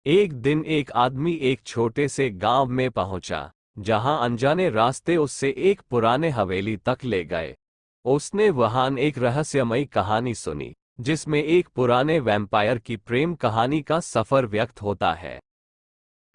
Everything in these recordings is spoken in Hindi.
एक दिन एक आदमी एक छोटे से गांव में पहुंचा, जहां अनजाने रास्ते उससे एक पुराने हवेली तक ले गए। उसने वहां एक रहस्यमयी कहानी सुनी, जिसमें एक पुराने वैम्पायर की प्रेम कहानी का सफर व्यक्त होता है।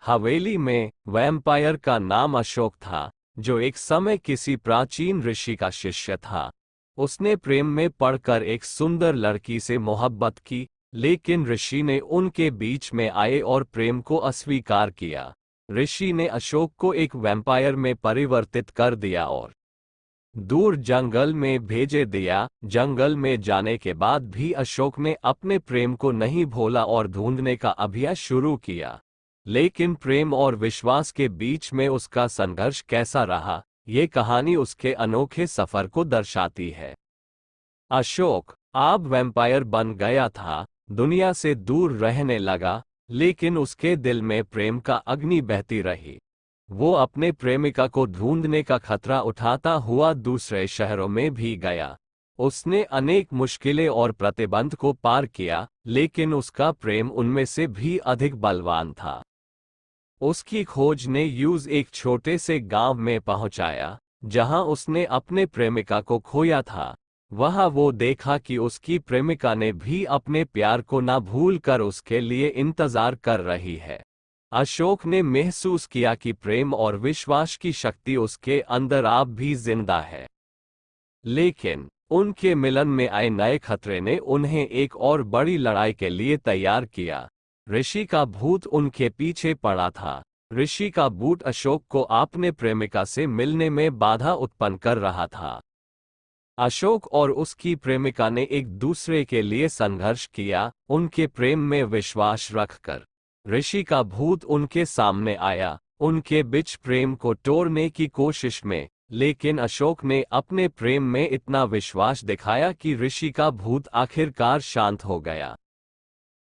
हवेली में वैम्पायर का नाम अशोक था, जो एक समय किसी प्राचीन ऋषि का शिष्य था। उसने प्रेम में पड़कर एक सुंदर लड़की से मोहब्बत की, लेकिन ऋषि ने उनके बीच में आए और प्रेम को अस्वीकार किया। ऋषि ने अशोक को एक वैम्पायर में परिवर्तित कर दिया और दूर जंगल में भेजे दिया। जंगल में जाने के बाद भी अशोक ने अपने प्रेम को नहीं भूला और ढूंढने का अभियान शुरू किया। लेकिन प्रेम और विश्वास के बीच में उसका संघर्ष कैसा रहा, ये कहानी उसके अनोखे सफर को दर्शाती है। अशोक अब वैम्पायर बन गया था, दुनिया से दूर रहने लगा, लेकिन उसके दिल में प्रेम का अग्नि बहती रही। वो अपने प्रेमिका को ढूंढने का खतरा उठाता हुआ दूसरे शहरों में भी गया। उसने अनेक मुश्किलें और प्रतिबंध को पार किया, लेकिन उसका प्रेम उनमें से भी अधिक बलवान था। उसकी खोज ने यूज एक छोटे से गांव में पहुंचाया, जहां उसने अपने प्रेमिका को खोया था। वहां वो देखा कि उसकी प्रेमिका ने भी अपने प्यार को ना भूलकर उसके लिए इंतजार कर रही है। अशोक ने महसूस किया कि प्रेम और विश्वास की शक्ति उसके अंदर अब भी जिंदा है। लेकिन उनके मिलन में आए नए खतरे ने उन्हें एक और बड़ी लड़ाई के लिए तैयार किया। ऋषि का भूत उनके पीछे पड़ा था। ऋषि का भूत अशोक को अपने प्रेमिका से मिलने में बाधा उत्पन्न कर रहा था। अशोक और उसकी प्रेमिका ने एक दूसरे के लिए संघर्ष किया, उनके प्रेम में विश्वास रखकर। ऋषि का भूत उनके सामने आया, उनके बीच प्रेम को तोड़ने की कोशिश में, लेकिन अशोक ने अपने प्रेम में इतना विश्वास दिखाया कि ऋषि का भूत आखिरकार शांत हो गया।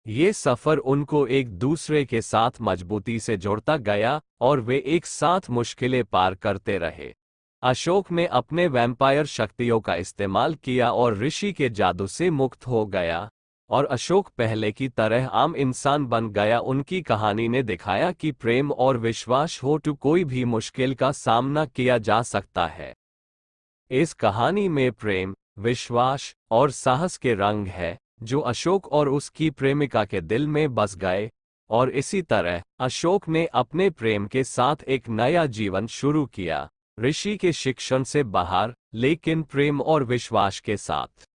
ये सफर उनको एक दूसरे के साथ मजबूती से जोड़ता गया और वे एक साथ मुश्किलें पार करते रहे। अशोक ने अपने वैम्पायर शक्तियों का इस्तेमाल किया और ऋषि के जादू से मुक्त हो गया, और अशोक पहले की तरह आम इंसान बन गया। उनकी कहानी ने दिखाया कि प्रेम और विश्वास हो तो कोई भी मुश्किल का सामना किया जा सकता है। इस कहानी में प्रेम, विश्वास और साहस के रंग है, जो अशोक और उसकी प्रेमिका के दिल में बस गए, और इसी तरह अशोक ने अपने प्रेम के साथ एक नया जीवन शुरू किया, ऋषि के शिक्षण से बाहर, लेकिन प्रेम और विश्वास के साथ।